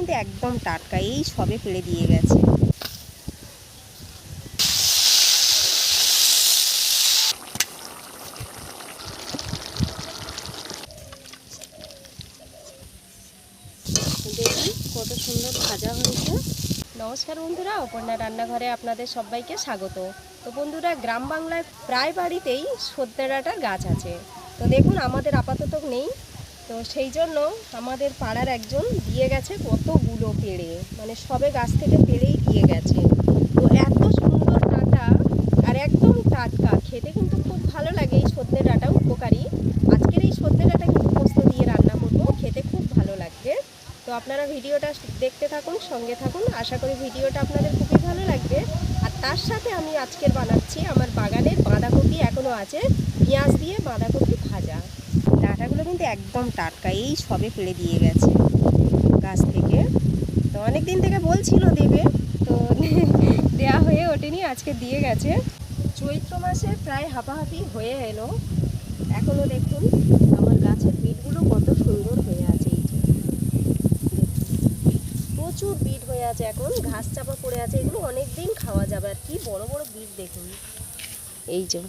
কিন্তু একদম টাটকা, এই সবে পেড়ে দিয়ে গেছে। দেখুন কত সুন্দর ভাজা হয়েছে। নমস্কার বন্ধুরা, অপর্ণা রান্নাঘরে আপনাদের সবাইকে স্বাগত। তো বন্ধুরা, গ্রাম বাংলায় প্রায় বাড়িতেই সজনে ডাঁটার গাছ আছে। তো দেখুন আমাদের আপাতত নেই, তো সেই জন্য আমাদের পাড়ার একজন দিয়ে গেছে কতগুলো পেড়ে, মানে সবে গাছ থেকে পেড়েই দিয়ে গেছে। তো এত সুন্দর ডাঁটা আর একদম টাটকা, খেতে কিন্তু খুব ভালো লাগে। এই সজনে ডাঁটা উপকারী। আজকের এই সজনে ডাঁটা কিন্তু পোস্ত দিয়ে রান্না করবো, খেতে খুব ভালো লাগবে। তো আপনারা ভিডিওটা দেখতে থাকুন, সঙ্গে থাকুন। আশা করি ভিডিওটা আপনাদের খুবই ভালো লাগবে। আর তার সাথে আমি আজকের বানাচ্ছি আমার বাগানের বাঁধাকপি এখনও আছে, পেঁয়াজ দিয়ে বাঁধাকপি ভাজা। ডাঁটাগুলো কিন্তু একদম টাটকা, এই সবে পেড়ে দিয়ে গেছে গাছ থেকে। তো অনেক দিন থেকে বলছিল দেবে, তো দেয়া হয়ে ওঠেনি, আজকে দিয়ে গেছে। চৈত্র মাসে প্রায় হাঁপাহাঁপি হয়ে এলো। এখনও দেখুন আমার গাছের বিটগুলো কত সুন্দর হয়ে আছে। প্রচুর বিট হয়ে আছে, এখন ঘাস চাপা পড়ে আছে। এগুলো অনেক দিন খাওয়া যাবে। আর কি বড় বড় বিট দেখুন, এই যে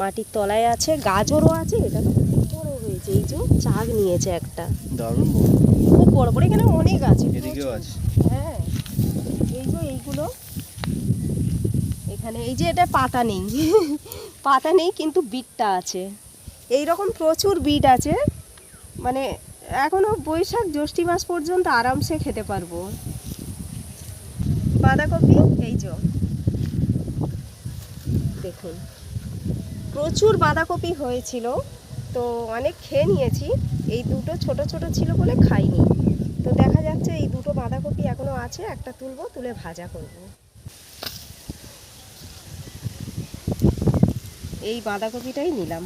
মাটির তলায় আছে। গাজরও আছে, এটা তো খুব বড় হয়েছে। এই যে চাক নিয়েছে একটা, দারুণ বড়, খুব বড় বড়। এখানে অনেক আছে, এদিকেও আছে। হ্যাঁ এই যে এইগুলো এখানে, এই যে এটা পাতা নেই পাতা নেই কিন্তু বিটটা আছে। এই রকম প্রচুর বিট আছে, মানে এখনো বৈশাখ জ্যৈষ্ঠ মাস পর্যন্ত আরামসে খেতে পারবো। বাঁধাকপি এই যে দেখুন, প্রচুর বাঁধাকপি হয়েছিল, তো অনেক খেয়ে নিয়েছি। এই দুটো ছোট ছোট ছিল বলে খাইনি। তো দেখা যাচ্ছে এই দুটো বাঁধাকপি এখনো আছে, একটা তুলবো, তুলে ভাজা করব। এই বাঁধাকপিটাই নিলাম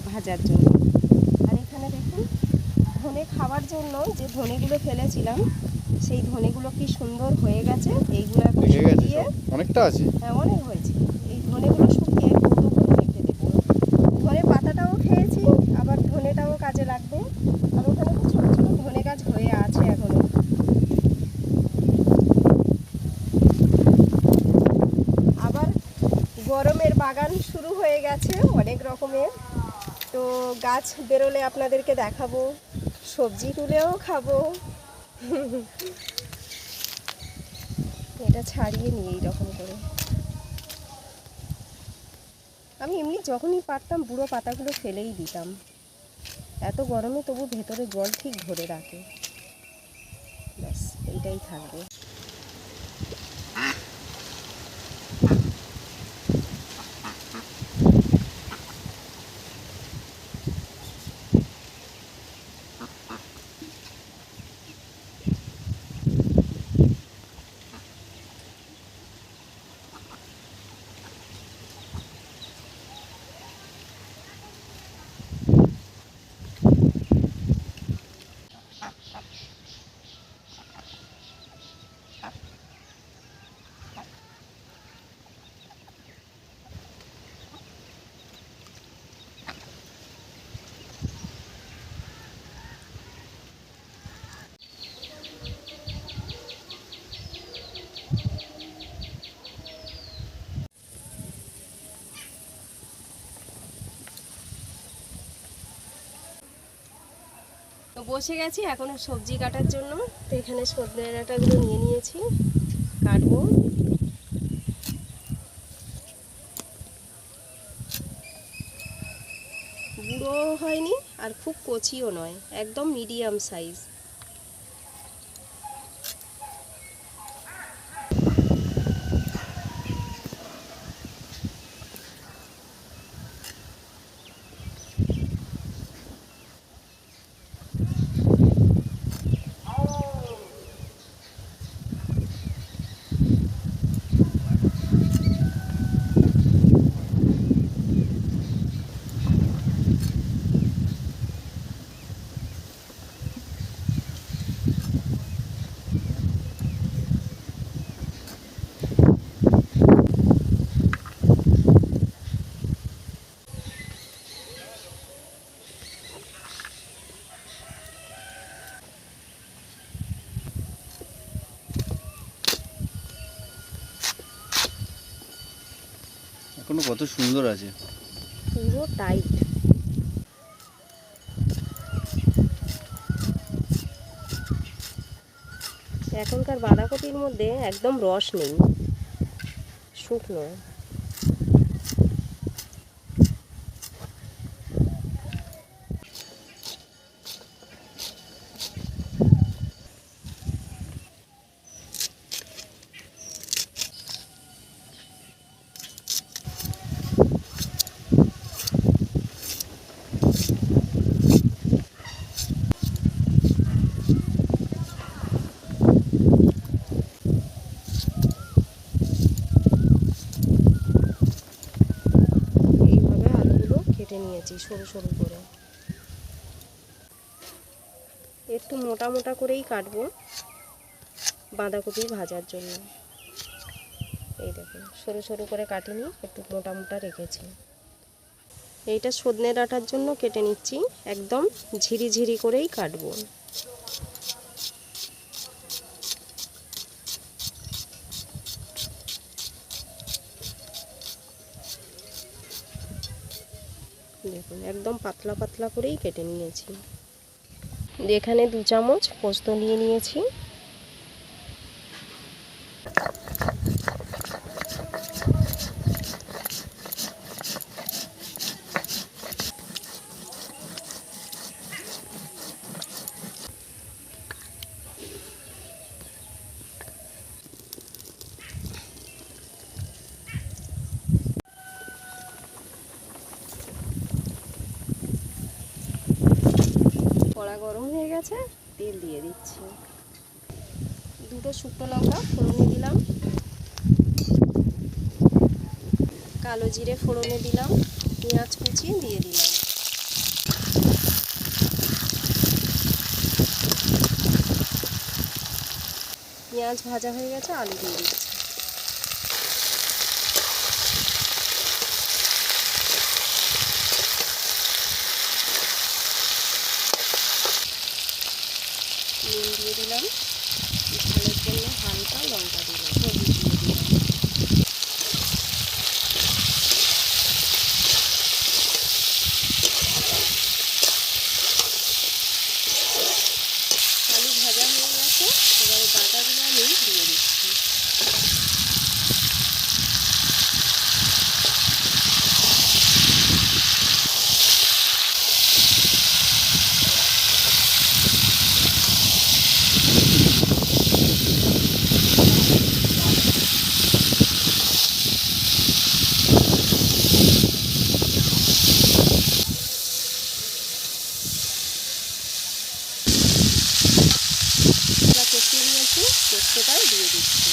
ভাজার জন্য। আর এখানে দেখুন ধনে খাওয়ার জন্য যে ধনেগুলো ফেলেছিলাম, সেই ধনেগুলো কি সুন্দর হয়ে গেছে। এইগুলো এখন শুকিয়ে অনেকটা আছে, হ্যাঁ অনেক হয়েছে। এই ধনেগুলো শুকিয়ে গুঁড়ো করে রেখে দেবো। ধনে পাতাটাও খেয়েছি, আবার ধনেটাও কাজে লাগবে। আর ওখানে তো ছোটো ছোটো ধনে গাছ হয়ে আছে এখনো। আবার গরমের বাগান শুরু হয়ে গেছে অনেক রকমের। তো গাছ বেরোলে আপনাদেরকে দেখাবো, সবজি তুলেও খাবো। এটা ছাড়িয়ে নিয়ে এইরকম করে। আমি এমনি যখনই পারতাম বুড়ো পাতাগুলো ফেলেই দিতাম। এত গরমে তবু ভেতরে জল ঠিক ধরে রাখে। ব্যাস এইটাই থাকবে। তো বসে গেছি এখন সবজি কাটার জন্য। তো এখানে সজনে ডাঁটাগুলো নিয়ে নিয়েছি, কাটবো। বুড়ো হয়নি আর খুব কচিও নয়, একদম মিডিয়াম সাইজ। এখনো কত সুন্দর আছে, পুরো টাইট। এখনকার বাঁধাকপির মধ্যে একদম রস নেই, শুকনো। নিয়েছি সরু সরু করে, একটু মোটা মোটা করেই কাটবো বাঁধাকপি ভাজার জন্য। এই দেখুন সরু সরু করে কাটিনি, একটু মোটা মোটা রেখেছি। এইটা সজনে ডাঁটার জন্য কেটে নিচ্ছি, একদম ঝিরি ঝিরি করেই কাটবো। দেখুন একদম পাতলা পাতলা করেই কেটে নিয়েছি। এখানে 2 চামচ পোস্ত নিয়ে নিয়েছি। কড়া গরম হয়ে গেছে, তেল দিয়ে দিচ্ছি। 2টো শুকনো লঙ্কা ফোড়নে দিলাম, কালো জিরে ফোড়নে দিলাম, পেঁয়াজ কুচি দিয়ে দিলাম। পেঁয়াজ ভাজা হয়ে গেছে, আলু দিয়ে দিচ্ছি। নুন দিয়ে দিলাম, ঝালের জন্য হালকা লঙ্কা দিলাম, হলুদ দিয়ে দিলাম। আলু ভাজা হয়ে গেছে, এবারে ডাঁটাগুলো আমি দিয়ে দিচ্ছি। কষিয়ে নিয়েছি, পোস্তটাও দিয়ে দিচ্ছি।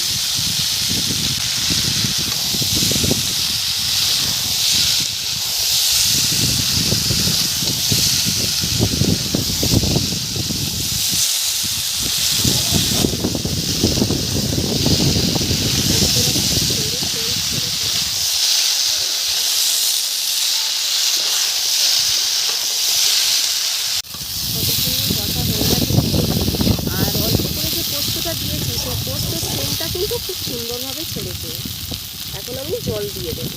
দিয়েছি সেই পোস্তের সেন্টটা কিন্তু খুব সুন্দরভাবে ছেড়েছে। এখন আমি জল দিয়ে দেব।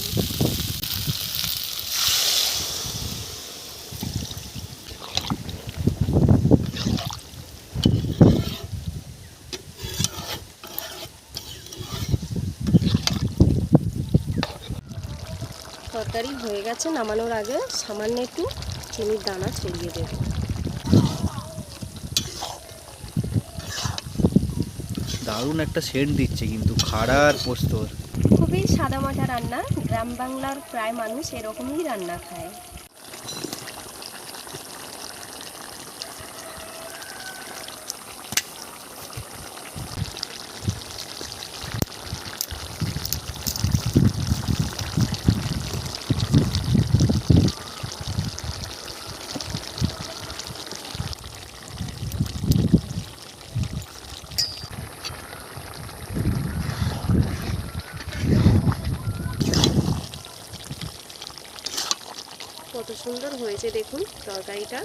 তরকারি হয়ে গেছে, নামানোর আগে সামান্য একটু চিনির দানা ছড়িয়ে দেব। দারুণ একটা সেন্ট দিচ্ছে কিন্তু খাড়া আর পোস্তর। খুবই সাদামাটা রান্না, গ্রাম বাংলার প্রায় মানুষ এরকমই রান্না খায়। কত সুন্দর হয়েছে দেখুন তরকারিটা,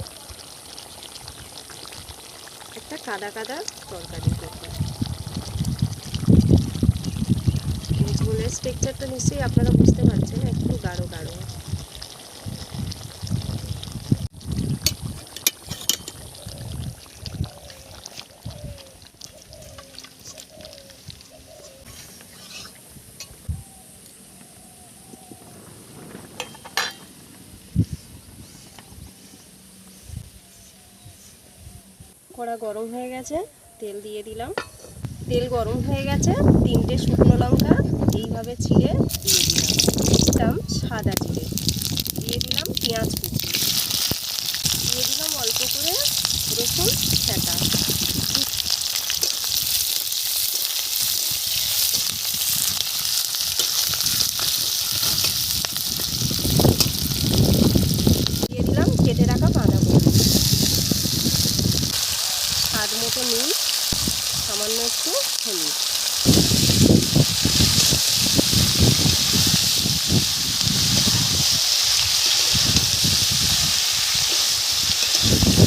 একটা কাদা কাদা তরকারি। ঝোলের ঝোলের টেক্সচারটা নিশ্চয়ই আপনারা বুঝতে পারছেন, একটু গাঢ় গাঢ়। কড়া গরম হয়ে গেছে, তেল দিয়ে দিলাম। তেল গরম হয়ে গেছে, 3টে শুকনো লঙ্কা এইভাবে ছিঁড়ে দিয়ে দিলাম সাদা জিরে, দিয়ে দিলাম পেঁয়াজ কুচি, দিয়ে দিলাম অল্প করে রসুন ছেঁটা, দিয়ে দিলাম কেটে রাখা বাঁধাকপি, স্বাদ মতো নুন, সামান্য একটু হলুদ।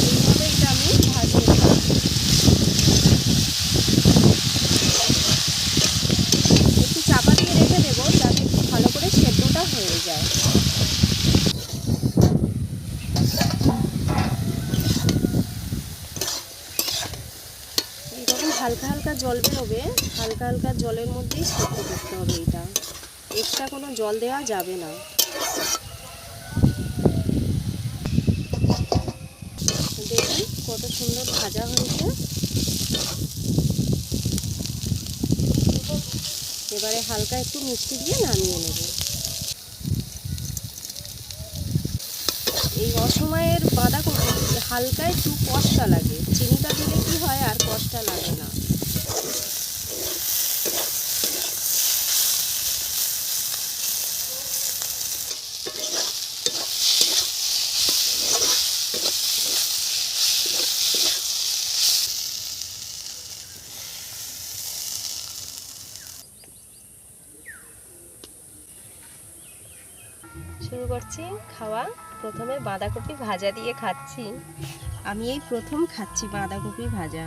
এইভাবে এটা আমি ভাজিয়ে নিলাম। একটু চাপা দিয়ে রেখে দেবো যাতে একটু ভালো করে সেদ্ধটা হয়ে যায়। এইরকম হালকা হালকা জল বেরোবে, হালকা হালকা জলের মধ্যেই সেদ্ধ করতে হবে এটা, এক্সট্রা কোনো জল দেওয়া যাবে না। দেখুন কত সুন্দর ভাজা হয়েছে। এবারে হালকা একটু মিষ্টি দিয়ে নামিয়ে নেব। এই অসময়ের বাঁধাকপি হালকা একটু কষটা লাগে, চিনিটা দিলে কি হয় আর কষটা লাগে না। শুরু করছি খাওয়া। প্রথমে বাঁধাকপি ভাজা দিয়ে খাচ্ছি। আমি এই প্রথম খাচ্ছি বাঁধাকপি ভাজা।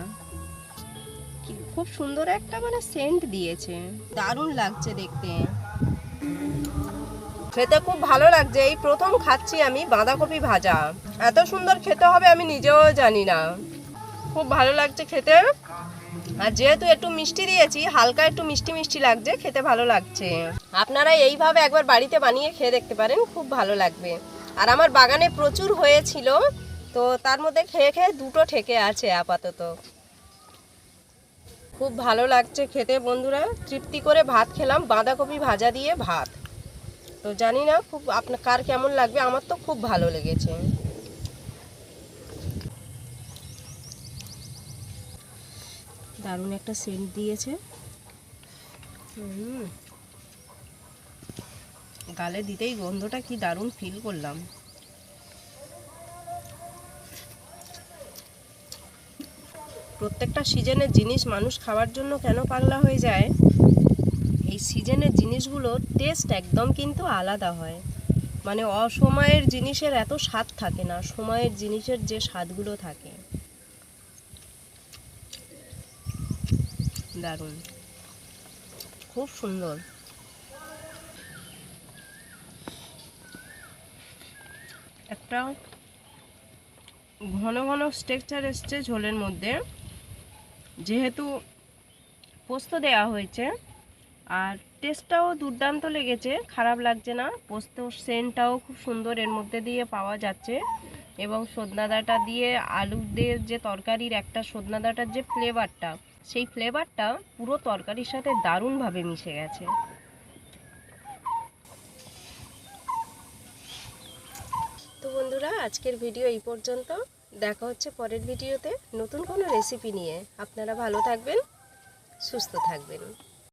খুব সুন্দর একটা সেন্ট দিয়েছে, দারুণ লাগছে দেখতে, খেতে খুব ভালো লাগছে। এই প্রথম খাচ্ছি আমি বাঁধাকপি ভাজা, এত সুন্দর খেতে হবে আমি নিজেও জানি না। খুব ভালো লাগছে খেতে, আর যেহেতু একটু মিষ্টি দিয়েছি, হালকা একটু মিষ্টি মিষ্টি লাগছে, খেতে ভালো লাগছে। আপনারা এইভাবে একবার বাড়িতে বানিয়ে খেয়ে দেখতে পারেন, খুব ভালো লাগবে। আর আমার বাগানে প্রচুর হয়েছিল, তো তার মধ্যে খেয়ে খেয়ে 2টো ঠেকে আছে আপাতত। খুব ভালো লাগছে খেতে বন্ধুরা, তৃপ্তি করে ভাত খেলাম বাঁধাকপি ভাজা দিয়ে ভাত। তো জানি না খুব কার কেমন লাগবে, আমার তো খুব ভালো লেগেছে। দারুণ একটা সেন্ট দিয়েছে, গালে দিতেই গন্ধটা কি দারুণ ফিল করলাম। প্রত্যেকটা সিজনের জিনিস মানুষ খাওয়ার জন্য কেন পাগলা হয়ে যায়, এই সিজনের জিনিসগুলোর টেস্ট একদম কিন্তু আলাদা হয়। অসময়ের জিনিসের এত স্বাদ থাকে না, সময়ের জিনিসের যে স্বাদগুলো থাকে। দারুণ, খুব সুন্দর। একটা ঘন ঘন স্ট্রাকচার এসছে ঝোলের মধ্যে, যেহেতু পোস্ত দেওয়া হয়েছে, আর টেস্টটাও দুর্দান্ত লেগেছে, খারাপ লাগছে না। পোস্তর সেন্টটাও খুব সুন্দর এর মধ্যে দিয়ে পাওয়া যাচ্ছে, এবং সজনা ডাঁটা দিয়ে আলু দিয়ে যে তরকারির একটা সজনা ডাঁটার যে ফ্লেভারটা, সেই ফ্লেভারটা পুরো তরকারির সাথে দারুণভাবে মিশে গেছে। তো বন্ধুরা, আজকের ভিডিও এই পর্যন্ত। দেখা হচ্ছে পরের ভিডিওতে নতুন কোনো রেসিপি নিয়ে। আপনারা ভালো থাকবেন, সুস্থ থাকবেন।